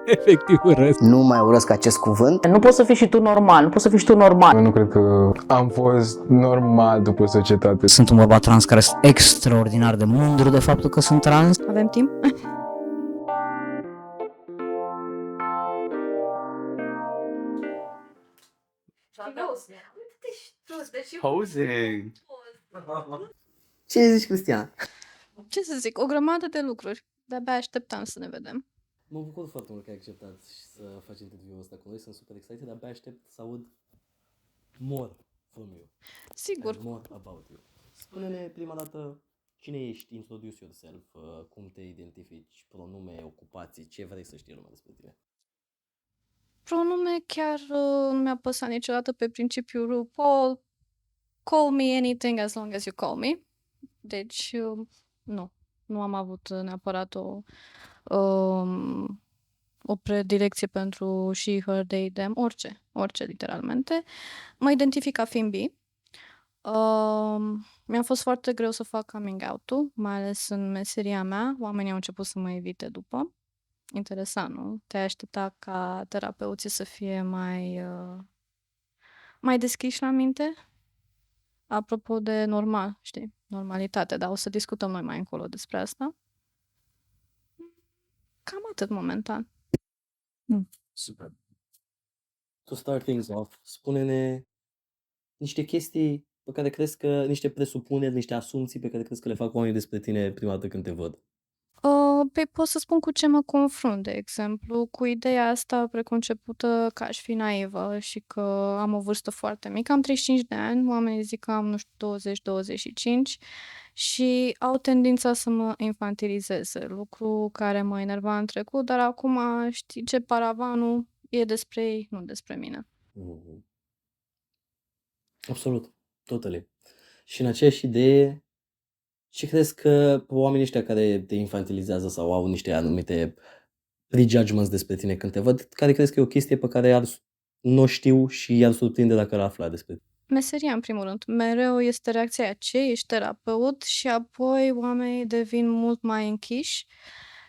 Efectiv urăsc. Nu mai urăsc acest cuvânt. Nu poți să fii și tu normal, nu poți să fii și tu normal. Eu nu cred că am fost normal după societate. Sunt un bărbat trans care sunt extraordinar de mândru de faptul că sunt trans. Avem timp? Posing. Ce zici, Cristian? Ce să zic, o grămadă de lucruri. De-abia așteptam să ne vedem. Mă bucur foarte mult că ai acceptat și să faci interviul ăsta cu noi. Sunt super excited, abia aștept să aud more from you. Sigur. And more about you. Spune-ne prima dată cine ești, introduce yourself, cum te identifici, pronume, ocupații, ce vrei să știe lumea despre tine. Pronume chiar nu mi-a păsat niciodată pe principiul RuPaul. Call me anything as long as you call me. Deci, nu am avut neapărat o predilecție pentru she, her, they, them, orice literalmente. Mă identific ca fiind bi. Mi-a fost foarte greu să fac coming out-ul, mai ales în meseria mea. Oamenii au început să mă evite după. Interesant, nu? Te-ai aștepta ca terapeuții să fie mai deschiși la minte? Apropo de normal, știi, normalitate, dar o să discutăm noi mai încolo despre asta. Cam atât momentan. Super. To start things off, spune-ne niște chestii pe care crezi că, niște presupuneri, niște asumții pe care crezi că le fac oamenii despre tine prima dată când te văd. Păi pot să spun cu ce mă confrunt, de exemplu, cu ideea asta preconcepută că aș fi naivă și că am o vârstă foarte mică. Am 35 de ani, oamenii zic că am, nu știu, 20-25 și au tendința să mă infantilizeze, lucru care mă enerva în trecut, dar acum, știi ce, paravanul e despre ei, nu despre mine. Mhm. Absolut, totally. Și în aceeași idee, ce crezi că oamenii ăștia care te infantilizează sau au niște anumite prejudgments despre tine când te văd, care crezi că e o chestie pe care nu o știu și i-ar surprinde dacă l-ar afla despre tine? Meseria, în primul rând. Mereu este reacția aia, ce ești terapeut, și apoi oamenii devin mult mai închiși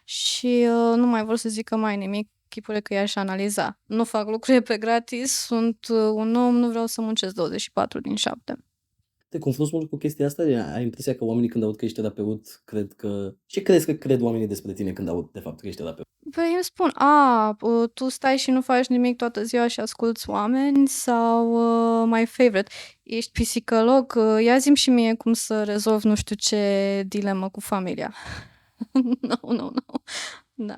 și nu mai vor să zică mai nimic, chipurile că i-aș analiza. Nu fac lucruri pe gratis, sunt un om, nu vreau să muncesc 24/7. Te confrunți mult cu chestia asta? Ai impresia că oamenii când aud că ești terapeut, cred că... Ce crezi că cred oamenii despre tine când aud de fapt că ești terapeut? Păi îmi spun, tu stai și nu faci nimic toată ziua și asculți oameni, sau my favorite, ești psiholog, ia zi-mi și mie cum să rezolv nu știu ce dilemă cu familia. Nu. Da.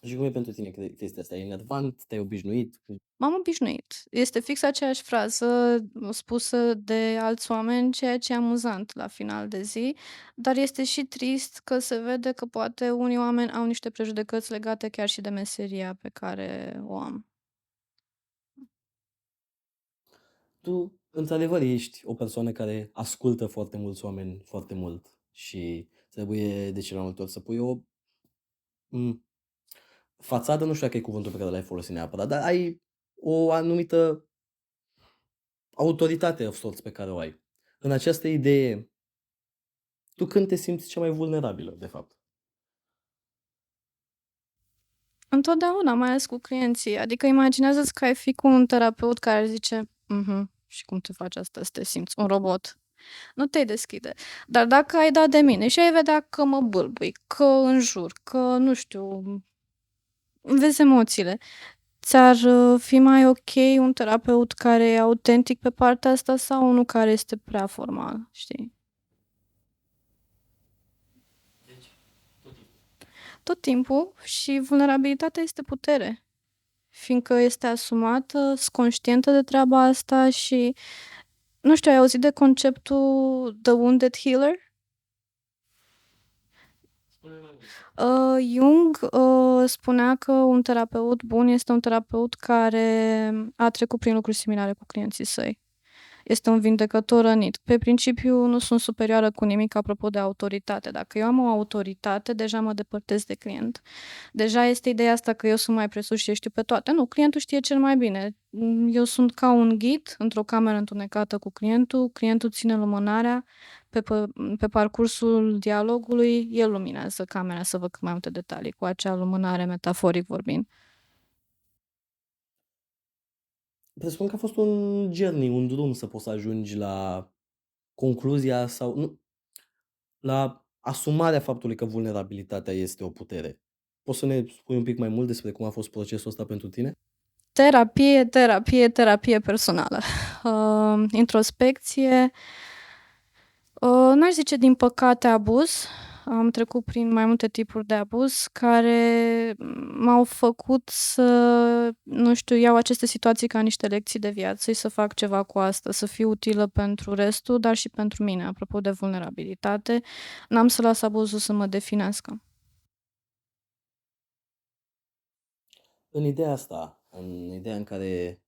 Și cum e pentru tine chestia asta? E enervant? Te-ai obișnuit? M-am obișnuit. Este fix aceeași frază spusă de alți oameni, ceea ce e amuzant la final de zi, dar este și trist că se vede că poate unii oameni au niște prejudecăți legate chiar și de meseria pe care o am. Tu, într-adevăr, ești o persoană care ascultă foarte mulți oameni foarte mult și trebuie de cele mai multe ori să pui o fațadă, nu știu dacă e cuvântul pe care l-ai folosit neapărat, dar ai o anumită autoritate of sorts pe care o ai. În această idee, tu când te simți cea mai vulnerabilă, de fapt? Întotdeauna, mai ales cu clienții. Adică imaginează-ți că ai fi cu un terapeut care zice și cum te faci asta, să te simți un robot. Nu te deschide. Dar dacă ai dat de mine și ai vedea că mă bâlbui, că înjur, că nu știu, vezi emoțiile, ți-ar fi mai ok un terapeut care e autentic pe partea asta sau unul care este prea formal, știi? Tot timpul, și vulnerabilitatea este putere, fiindcă este asumată, sunt conștientă de treaba asta și, nu știu, ai auzit de conceptul The Wounded Healer? Jung spunea că un terapeut bun este un terapeut care a trecut prin lucruri similare cu clienții săi. este un vindecător rănit. Pe principiu nu sunt superioară cu nimic apropo de autoritate. Dacă eu am o autoritate, deja mă depărtez de client. Deja este ideea asta că eu sunt mai presus și știu pe toate. Nu, clientul știe cel mai bine. Eu sunt ca un ghid într-o cameră întunecată cu clientul ține lumânarea, pe parcursul dialogului el luminează camera să văd cât mai multe detalii cu acea lumânare, metaforic vorbind. Presupun că a fost un journey, un drum să poți să ajungi la concluzia sau nu, la asumarea faptului că vulnerabilitatea este o putere. Poți să ne spui un pic mai mult despre cum a fost procesul ăsta pentru tine? Terapie personală. Introspecție. N-aș zice din păcate abuz. Am trecut prin mai multe tipuri de abuz care m-au făcut să, nu știu, iau aceste situații ca niște lecții de viață și să fac ceva cu asta, să fiu utilă pentru restul, dar și pentru mine. Apropo de vulnerabilitate, n-am să las abuzul să mă definească. În ideea asta, în ideea în care,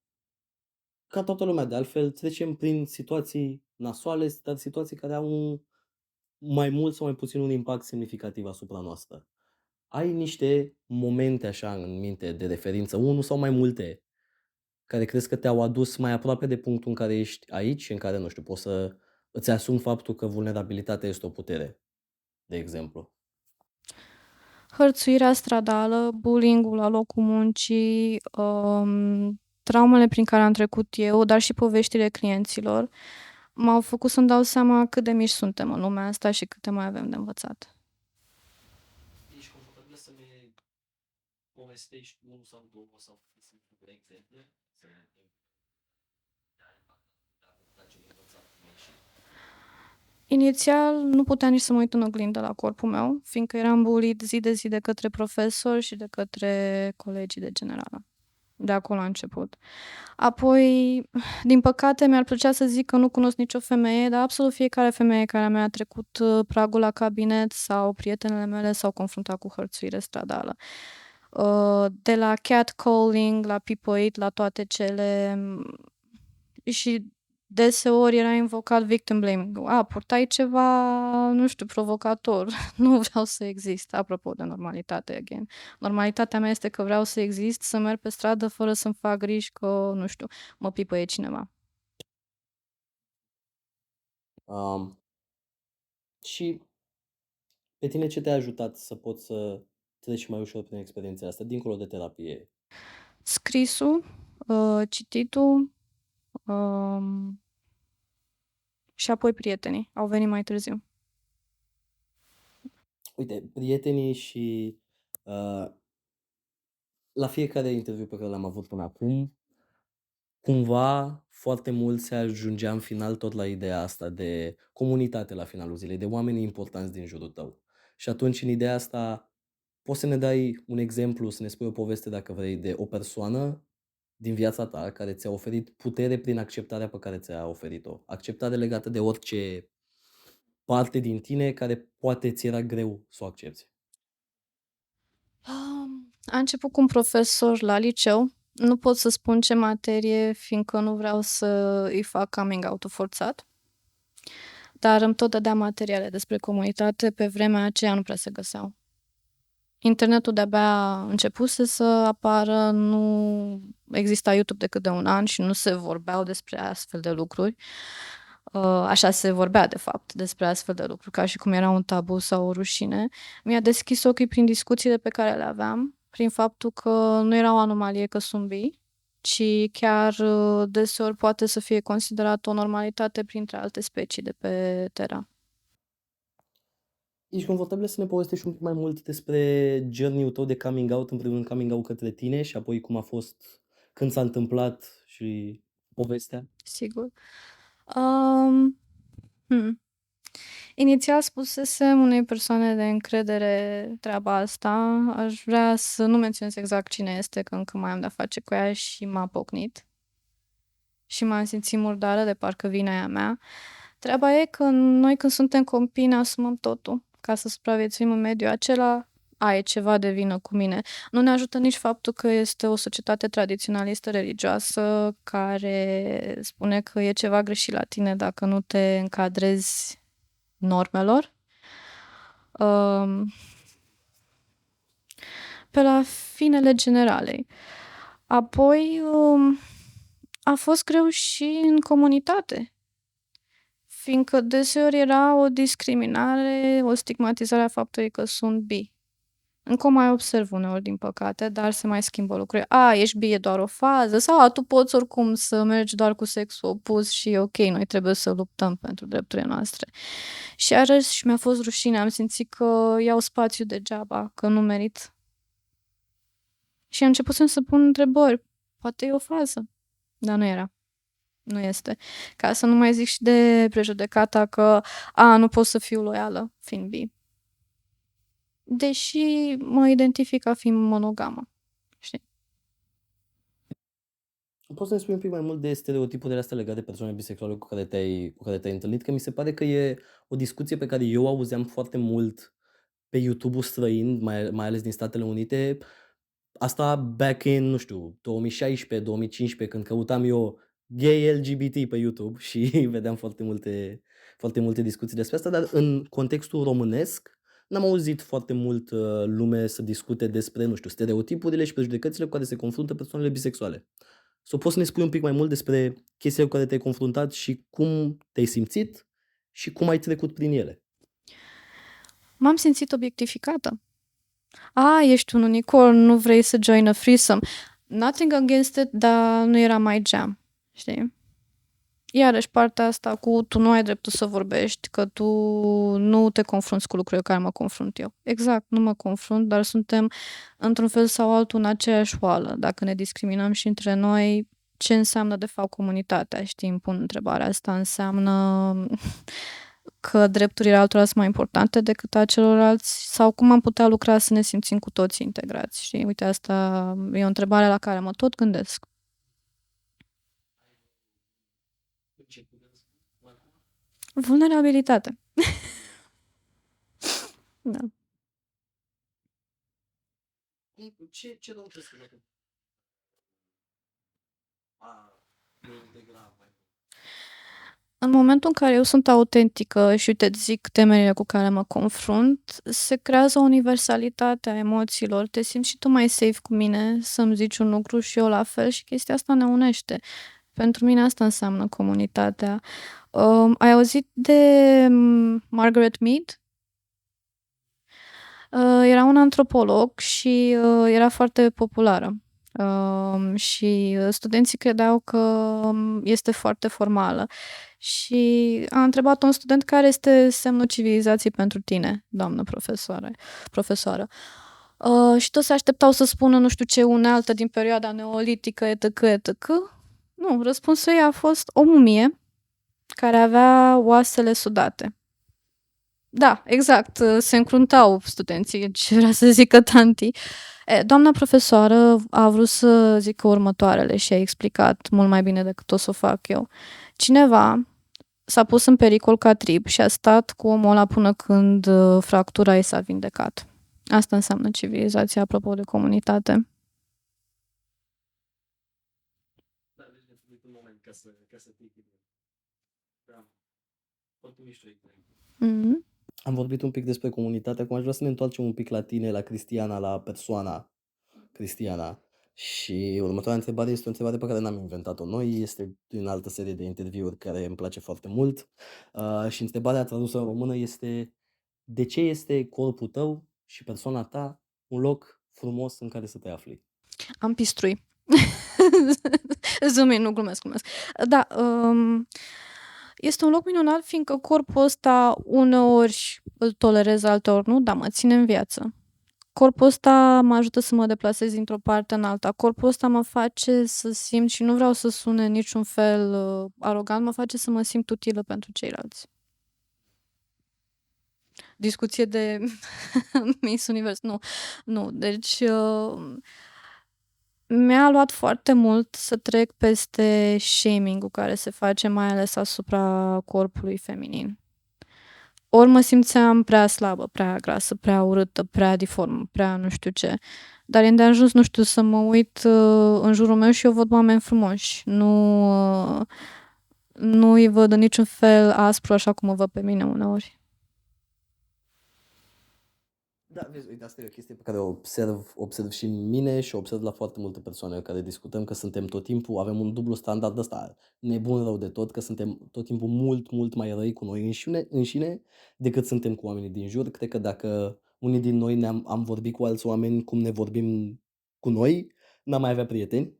ca toată lumea de altfel, trecem prin situații nasoale, dar situații care au mai mult sau mai puțin un impact semnificativ asupra noastră. Ai niște momente așa în minte de referință, unul sau mai multe, care crezi că te-au adus mai aproape de punctul în care ești aici și în care, nu știu, poți să îți asumi faptul că vulnerabilitatea este o putere, de exemplu. Hărțuirea stradală, bullying-ul la locul muncii, traumele prin care am trecut eu, dar și poveștile clienților, m-au făcut să-mi dau seama cât de mici suntem în lumea asta și câte mai avem de învățat. Ești confortabilă să ne povestești unul sau două sau exemple? Inițial nu puteam nici să mă uit în oglindă la corpul meu, fiindcă eram bullied zi de zi de către profesori și de către colegii de generală. De acolo a început. Apoi, din păcate, mi-ar plăcea să zic că nu cunosc nicio femeie, dar absolut fiecare femeie care mi-a trecut pragul la cabinet sau prietenele mele s-au confruntat cu hărțuire stradală. De la catcalling, la people-it, la toate cele... Și deseori era invocat victim blaming. Purtai ceva, nu știu, provocator. Nu vreau să exist. Apropo de normalitate, again. Normalitatea mea este că vreau să exist, să merg pe stradă fără să-mi fac griji că, nu știu, mă pipăie cineva. Și pe tine ce te-a ajutat să poți să treci mai ușor prin experiența asta, dincolo de terapie? Scrisul, cititul, și apoi prietenii. Au venit mai târziu. Uite, prietenii și la fiecare interviu pe care l-am avut până acum, cumva foarte mult se ajungea în final tot la ideea asta de comunitate la finalul zilei, de oameni importanți din jurul tău. Și atunci în ideea asta poți să ne dai un exemplu, să ne spui o poveste dacă vrei de o persoană din viața ta care ți-a oferit putere prin acceptarea pe care ți-a oferit-o. Acceptare legată de orice parte din tine care poate ți era greu să o accepti. A început cu un profesor la liceu. Nu pot să spun ce materie, fiindcă nu vreau să îi fac coming out forțat. Dar îmi tot dădea materiale despre comunitate, pe vremea aceea nu prea se găseau. Internetul de-abia începuse să apară, nu exista YouTube decât de un an și nu se vorbeau despre astfel de lucruri. Așa se vorbea, de fapt, despre astfel de lucruri, ca și cum era un tabu sau o rușine. Mi-a deschis ochii prin discuțiile pe care le aveam, prin faptul că nu era o anomalie că sunt bi, ci chiar deseori poate să fie considerată o normalitate printre alte specii de pe Terra. Ești confortabilă să ne povestești un pic mai mult despre journey-ul tău de coming out, în primul rând coming out către tine și apoi cum a fost, când s-a întâmplat și povestea? Sigur. Inițial spusesem unei persoane de încredere treaba asta. Aș vrea să nu menționez exact cine este, că încă mai am de-a face cu ea și m-a pocnit. Și m-am simțit murdară, de parcă vina e a mea. Treaba e că noi când suntem copii ne asumăm totul ca să supraviețuim în mediul acela. e ceva de vină cu mine. Nu ne ajută nici faptul că este o societate tradiționalistă religioasă care spune că e ceva greșit la tine dacă nu te încadrezi normelor. Pe la finele generalei. Apoi a fost greu și în comunitate, fiindcă deseori era o discriminare, o stigmatizare a faptului că sunt bi. Încă o mai observ uneori, din păcate, dar se mai schimbă lucrurile. Ești bi, e doar o fază, sau tu poți oricum să mergi doar cu sexul opus și e ok, noi trebuie să luptăm pentru drepturile noastre. Și iarăși mi-a fost rușine, am simțit că iau spațiu degeaba, că nu merit. Și am început să pun întrebări. Poate e o fază, dar nu era. Nu este. Ca să nu mai zic și de prejudecata că nu pot să fiu loială fiind bi. Deși mă identific ca fiind monogamă. Știi? Poți să ne spui un pic mai mult de stereotipurile astea legate de persoane bisexuale cu care te-ai întâlnit? Că mi se pare că e o discuție pe care eu auzeam foarte mult pe YouTube-ul străin, mai ales din Statele Unite. Asta back in, nu știu, 2016-2015, când căutam eu gay LGBT pe YouTube și vedeam foarte multe discuții despre asta, dar în contextul românesc n-am auzit foarte mult lume să discute despre, nu știu, stereotipurile și prejudecățile cu care se confruntă persoanele bisexuale. Poți să ne spui un pic mai mult despre chestiile cu care te-ai confruntat și cum te-ai simțit și cum ai trecut prin ele? M-am simțit obiectificată. Ești un unicorn, nu vrei să join a threesome. Nothing against it, dar nu era mai jam. Știi? Iarăși partea asta cu tu nu ai dreptul să vorbești, că tu nu te confrunți cu lucrurile cu care mă confrunt eu. Exact, nu mă confrunt, dar suntem într-un fel sau altul în aceeași oală. Dacă ne discriminăm și între noi, ce înseamnă de fapt comunitatea? Știi, îmi pun întrebarea asta. Înseamnă că drepturile altora sunt mai importante decât a celorlalți? Sau cum am putea lucra să ne simțim cu toții integrați? Știi, uite, asta e o întrebare la care mă tot gândesc. Vulnerabilitate. Da. Ce rău crezi că În momentul în care eu sunt autentică și uite, zic temerile cu care mă confrunt, se creează o universalitate a emoțiilor. Te simți și tu mai safe cu mine să-mi zici un lucru și eu la fel și chestia asta ne unește. Pentru mine asta înseamnă comunitatea. Ai auzit de Margaret Mead? Era un antropolog și era foarte populară. Și studenții credeau că este foarte formală. Și a întrebat un student care este semnul civilizației pentru tine, doamnă profesoară. Și toți se așteptau să spună nu știu ce unealtă din perioada neolitică, etc. Nu, răspunsul ei a fost o mumie care avea oasele sudate. Da, exact, se încruntau studenții, ce vrea să zică tanti. Doamna profesoară a vrut să zică următoarele și a explicat mult mai bine decât o să o fac eu. Cineva s-a pus în pericol ca trib și a stat cu omul ăla până când fractura ei s-a vindecat. Asta înseamnă civilizația, apropo de comunitate. Mm-hmm. Am vorbit un pic despre comunitate, acum aș vrea să ne întoarcem un pic la tine, la Cristiana, la persoana Cristiana. Și următoarea întrebare este o întrebare pe care n-am inventat-o noi, este din altă serie de interviuri care îmi place foarte mult. Și întrebarea tradusă în română este: de ce este corpul tău și persoana ta un loc frumos în care să te afli? Am pistrui. Zâmbit, nu glumesc. Da, este un loc minunat, fiindcă corpul ăsta uneori îl tolerez, alteori nu, dar mă ține în viață. Corpul ăsta mă ajută să mă deplasez dintr-o parte în alta. Corpul ăsta mă face să simt, și nu vreau să sune niciun fel arogant, mă face să mă simt utilă pentru ceilalți. Discuție de Miss Univers. Nu. Deci mi-a luat foarte mult să trec peste shaming-ul care se face mai ales asupra corpului feminin. ori mă simțeam prea slabă, prea grasă, prea urâtă, prea deformă, prea nu știu ce. Dar e îndeajuns, nu știu, să mă uit în jurul meu și eu văd oameni frumoși. Nu îi văd în niciun fel aspru așa cum mă văd pe mine uneori. Da, vezi, uite, asta e o chestie pe care o observ și în mine și o observ la foarte multe persoane cu care discutăm, că suntem tot timpul, avem un dublu standard ăsta nebun rău de tot, că suntem tot timpul mult, mult mai răi cu noi înșine decât suntem cu oamenii din jur. Cred că dacă unii din noi am vorbit cu alți oameni cum ne vorbim cu noi, n-am mai avea prieteni.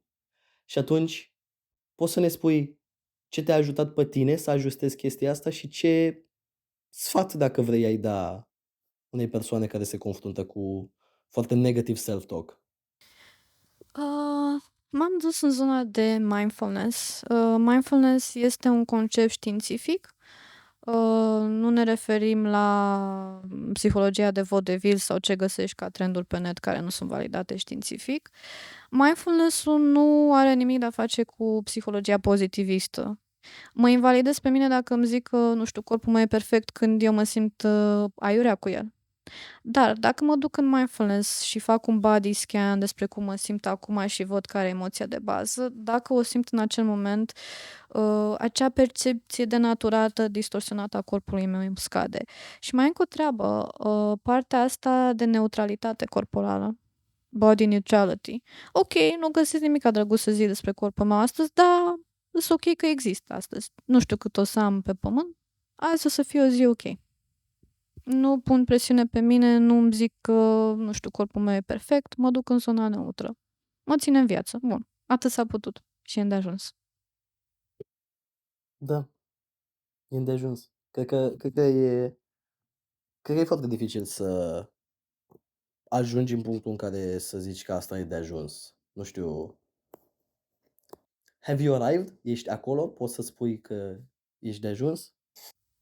Și atunci poți să ne spui ce te-a ajutat pe tine să ajustezi chestia asta și ce sfat, dacă vrei, ai da unei persoane care se confruntă cu foarte negativ self-talk. M-am dus în zona de mindfulness. Mindfulness este un concept științific. Nu ne referim la psihologia de vodevil sau ce găsești ca trenduri pe net care nu sunt validate științific. Mindfulness-ul nu are nimic de a face cu psihologia pozitivistă. Mă invalidez pe mine dacă îmi zic că, nu știu, corpul meu e perfect când eu mă simt aiurea cu el. Dar dacă mă duc în mindfulness și fac un body scan despre cum mă simt acum și văd care e emoția de bază, dacă o simt în acel moment, acea percepție denaturată, distorsionată a corpului meu îmi scade. Și mai încă o treabă, partea asta de neutralitate corporală, body neutrality. Ok, nu găsesc nimic drăguț să zic despre corpul meu astăzi, dar e ok că există astăzi. Nu știu cât o să am pe pământ, azi o să fie o zi ok. Nu pun presiune pe mine, nu îmi zic că, nu știu, corpul meu e perfect, mă duc în zona neutră. Mă ține în viață. Bun, atât s-a putut și e îndeajuns. Da, e îndeajuns. Cred că e foarte dificil să ajungi în punctul în care să zici că asta e de ajuns. Nu știu. Have you arrived? Ești acolo? Poți să spui că ești de ajuns?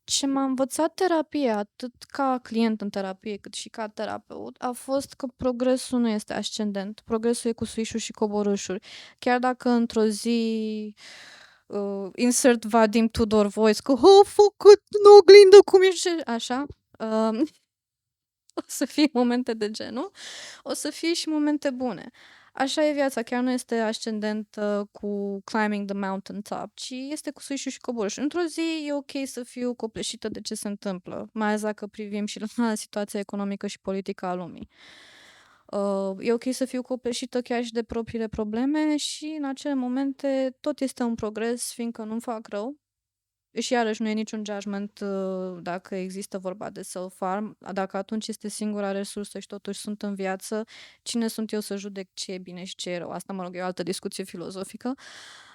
Ce m-a învățat terapia, atât ca client în terapie, cât și ca terapeut, a fost că progresul nu este ascendent. Progresul e cu suișuri și coborâșuri. Chiar dacă într-o zi insert Vadim Tudor voice că făcut în oglindă cum ești, așa, o să fie momente de genul, o să fie și momente bune. Așa e viața, chiar nu este ascendent cu climbing the mountain top, ci este cu suișuri și coborâșuri. Într-o zi e ok să fiu copleșită de ce se întâmplă, mai ales dacă privim și la situația economică și politică a lumii. E ok să fiu copleșită chiar și de propriile probleme și în acele momente tot este un progres, fiindcă nu-mi fac rău. Și iarăși nu e niciun judgment dacă există vorba de self-harm, dacă atunci este singura resursă și totuși sunt în viață, cine sunt eu să judec ce e bine și ce e rău? Asta, mă rog, e o altă discuție filozofică.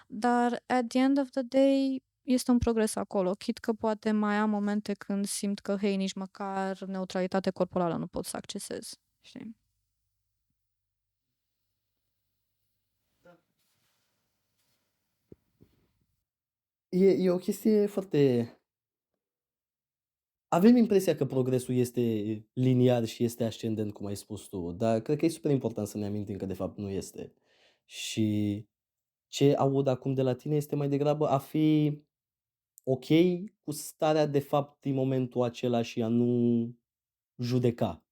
Dar, at the end of the day, este un progres acolo. Chit că poate mai am momente când simt că, hei, nici măcar neutralitate corporală nu pot să accesez. Știi? E o chestie foarte... Avem impresia că progresul este liniar și este ascendent, cum ai spus tu, dar cred că e super important să ne amintim că de fapt nu este. Și ce aud acum de la tine este mai degrabă a fi ok cu starea de fapt din momentul acela și a nu judeca.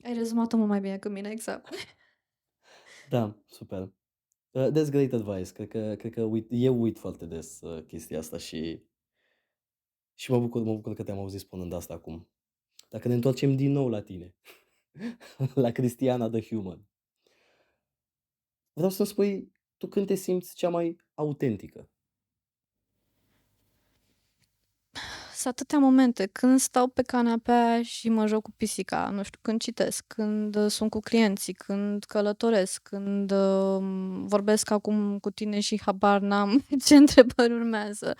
Ai rezumat-o mult mai bine că mine, exact. Da, super. That's great advice. Cred că eu uit foarte des chestia asta și mă bucur că te-am auzit spunând asta acum. Dacă ne întoarcem din nou la tine, la Cristiana the Human, vreau să-mi spui tu când te simți cea mai autentică. Sunt atâtea momente când stau pe canapea și mă joc cu pisica, nu știu, când citesc, când sunt cu clienții, când călătoresc, când vorbesc acum cu tine și habar n-am ce întrebări urmează,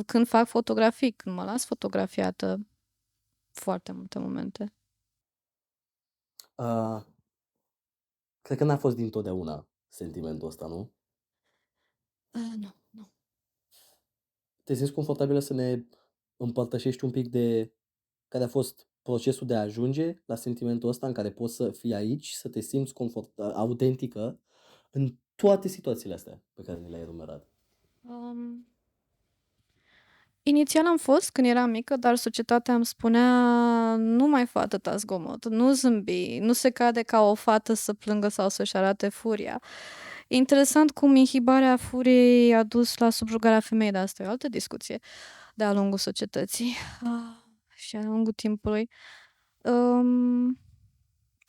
când fac fotografii, când mă las fotografiată, foarte multe momente. Uh, Cred că n-a fost dintotdeauna sentimentul ăsta, nu? Nu. Te simți confortabilă să ne împărtășești un pic de care a fost procesul de a ajunge la sentimentul ăsta în care poți să fii aici, să te simți autentică în toate situațiile astea pe care ni le-ai enumerat? Um, Inițial am fost când eram mică, dar societatea îmi spunea nu mai fă atâta zgomot, nu zâmbi, nu se cade ca o fată să plângă sau să-și arate furia. Interesant cum inhibarea furiei a dus la subjugarea femeii, dar asta e o altă discuție de-a lungul societății și de-a lungul timpului.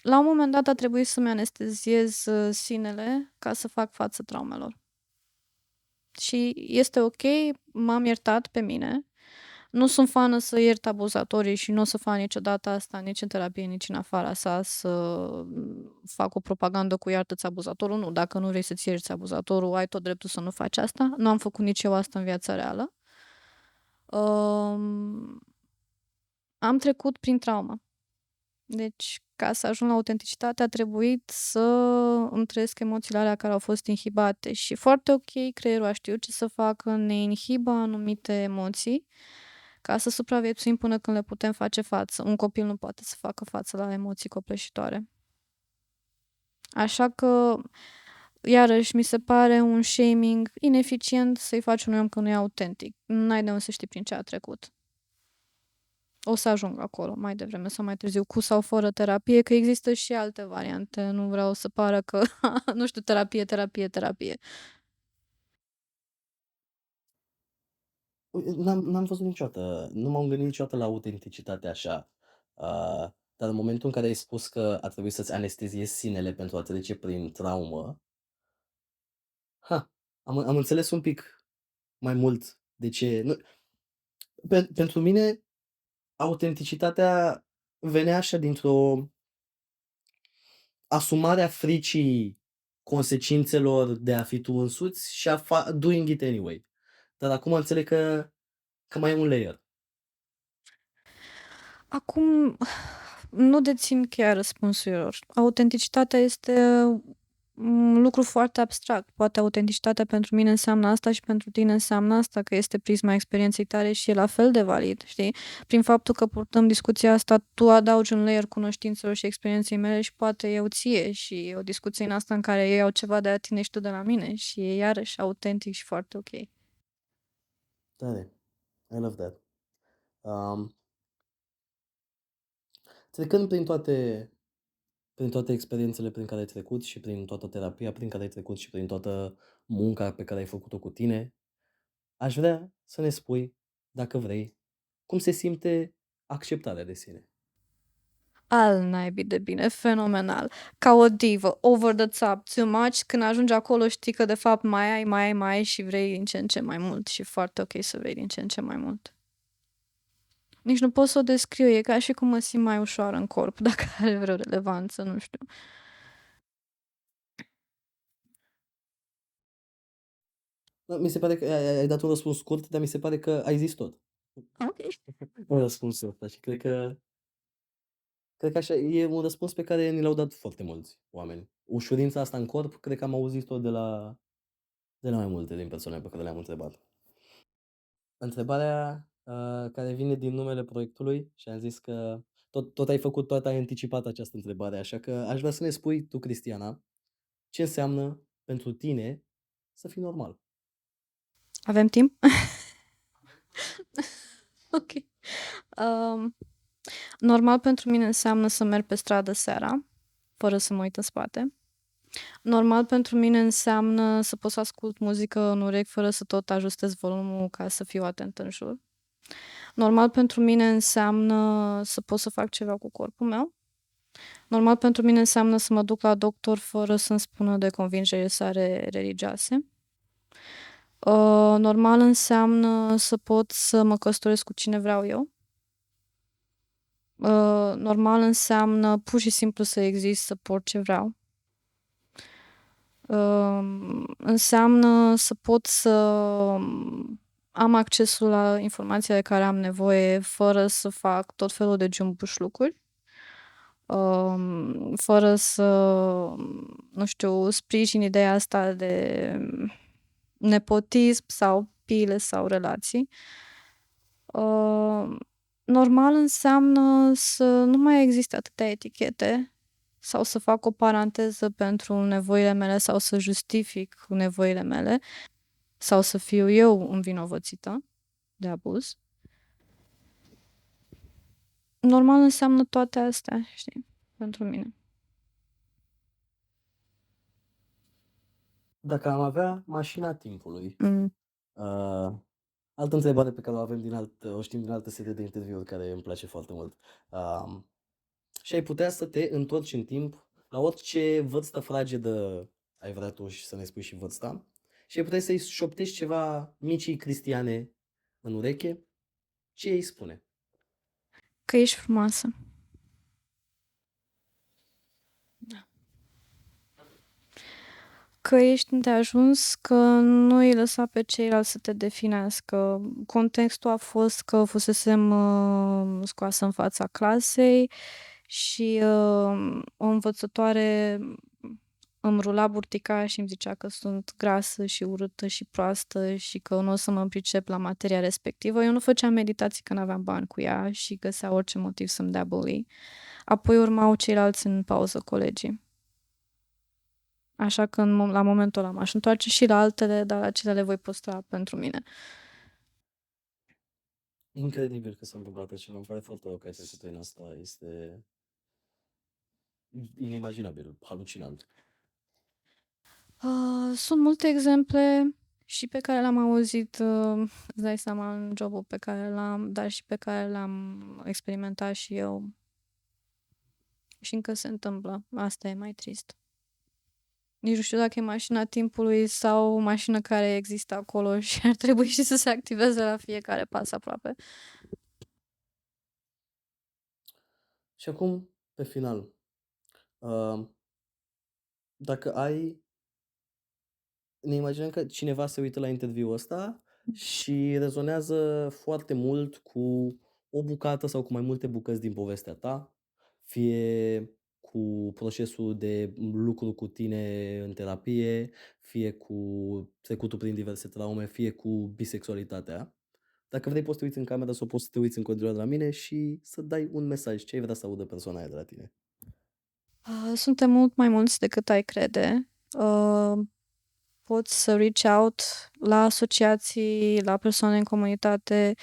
La un moment dat a trebuit să-mi anesteziez sinele ca să fac față traumelor. Și este ok, m-am iertat pe mine. Nu sunt fană să iert abuzatorii și nu o să fac niciodată asta, nici în terapie, nici în afara sa, să fac o propagandă cu iartă-ți abuzatorul. Nu, dacă nu vrei să-ți ierți abuzatorul, ai tot dreptul să nu faci asta. Nu am făcut nici eu asta în viața reală. Am trecut prin traumă. Deci, ca să ajung la autenticitate, a trebuit să îmi trăiesc emoțiile alea care au fost inhibate și foarte ok, creierul a știut ce să facă, ne inhibă anumite emoții ca să supraviețuim până când le putem face față. Un copil nu poate să facă față la emoții copleșitoare. Așa că, iarăși, mi se pare un shaming ineficient să-i faci unui om că nu e autentic. N-ai de unde să știi prin ce a trecut. O să ajung acolo, mai devreme sau mai târziu, cu sau fără terapie, că există și alte variante. Nu vreau să pară că, nu știu, terapie. N-am văzut niciodată, nu m-am gândit niciodată la autenticitate așa. Dar în momentul în care ai spus că ar trebui să-ți anesteziezi sinele pentru a trece prin traumă, am înțeles un pic mai mult de ce. Pentru mine, autenticitatea venea așa dintr-o asumare a fricii consecințelor de a fi tu însuți și a doing it anyway. Dar acum înțeleg că mai e un layer. Acum, nu dețin chiar răspunsurilor. Autenticitatea este un lucru foarte abstract. Poate autenticitatea pentru mine înseamnă asta și pentru tine înseamnă asta, că este prisma experienței tale și e la fel de valid, știi? Prin faptul că purtăm discuția asta, tu adaugi un layer cunoștințelor și experienței mele și poate eu ție și o discuție în asta în care ei au ceva de la tine și tu de la mine și e iarăși autentic și foarte ok. Tare. I love that. Trecând prin toate experiențele prin care ai trecut și prin toată terapia prin care ai trecut și prin toată munca pe care ai făcut-o cu tine, aș vrea să ne spui, dacă vrei, cum se simte acceptarea de sine. Al naibii de bine, fenomenal. Ca o divă, over the top, too much. Când ajungi acolo știi că de fapt mai ai și vrei din ce în ce mai mult și foarte ok să vrei din ce în ce mai mult. Nici nu pot să o descriu, e ca și cum mă simt mai ușoară în corp, dacă are vreo relevanță, nu știu. Mi se pare că ai dat un răspuns scurt, dar mi se pare că ai zis tot. Ok. Un răspuns ăsta și cred că așa e un răspuns pe care ni l-au dat foarte mulți oameni. Ușurința asta în corp, cred că am auzit-o de la mai multe din persoanele pe care le-am întrebat. Întrebarea care vine din numele proiectului și am zis că tot ai anticipat această întrebare, așa că aș vrea să ne spui tu, Cristiana, ce înseamnă pentru tine să fii normal. Avem timp? Ok. Normal pentru mine înseamnă să merg pe stradă seara, fără să mă uit în spate. Normal pentru mine înseamnă să pot să ascult muzică în urechi fără să tot ajustez volumul ca să fiu atentă în jur. Normal pentru mine înseamnă să pot să fac ceva cu corpul meu. Normal pentru mine înseamnă să mă duc la doctor fără să-mi spună de convingeri sale religioase. Normal înseamnă să pot să mă căsătoresc cu cine vreau eu. Normal înseamnă pur și simplu să exist, să port ce vreau. Înseamnă să pot să am accesul la informația de care am nevoie fără să fac tot felul de jumbușlucuri. Fără să, nu știu, sprijin ideea asta de nepotism sau pile sau relații. Normal înseamnă să nu mai existe atâtea etichete sau să fac o paranteză pentru nevoile mele sau să justific nevoile mele sau să fiu eu învinovățită. de abuz. Normal înseamnă toate astea, știi, pentru mine. Dacă am avea mașina timpului, Mm. altă întrebare pe care o știm din altă serie de interviuri care îmi place foarte mult. Și ai putea să te întorci în timp la orice vârstă fragedă ai vrea tu și să ne spui și vârsta și ai putea să-i șoptești ceva micii Cristiane în ureche, ce îi spune? Că ești frumoasă. Da. Că ești îndeajuns, că nu îi lăsa pe ceilalți să te definească. Contextul a fost că fusesem scoasă în fața clasei și o învățătoare îmi rula burtica și îmi zicea că sunt grasă și urâtă și proastă și că nu o să mă pricep la materia respectivă. Eu nu făceam meditații că n-aveam bani cu ea și găsea orice motiv să-mi dea bully. Apoi urmau ceilalți în pauză, colegii. Așa că la momentul ăla m-aș întoarce și la altele, dar acelea le voi păstra pentru mine. Incredibil că s-a întâmplat așa, îmi pare foarte rău că ai trecut prin asta, este inimaginabil, halucinant. Sunt multe exemple și pe care le-am auzit, îți dai seama, în jobul pe care l-am, dar și pe care l-am experimentat și eu. Și încă se întâmplă. Asta e mai trist. Nici nu știu dacă e mașina timpului sau o mașină care există acolo și ar trebui și să se activeze la fiecare pas aproape. Și acum, pe final, dacă ne imaginăm că cineva se uită la interviul ăsta și rezonează foarte mult cu o bucată sau cu mai multe bucăți din povestea ta, fie cu procesul de lucru cu tine în terapie, fie cu trecutul prin diverse traume, fie cu bisexualitatea. Dacă vrei, poți să te uiți în cameră sau poți să te uiți în continuare la mine și să dai un mesaj. Ce ai vrea să audă persoana aia de la tine? Suntem mult mai mulți decât ai crede. Poți să reach out la asociații, la persoane în comunitate.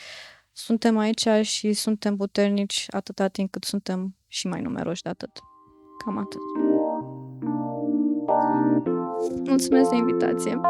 Suntem aici și suntem puternici atâta timp cât suntem și mai numeroși de atât. Cam atât. Mulțumesc de invitație!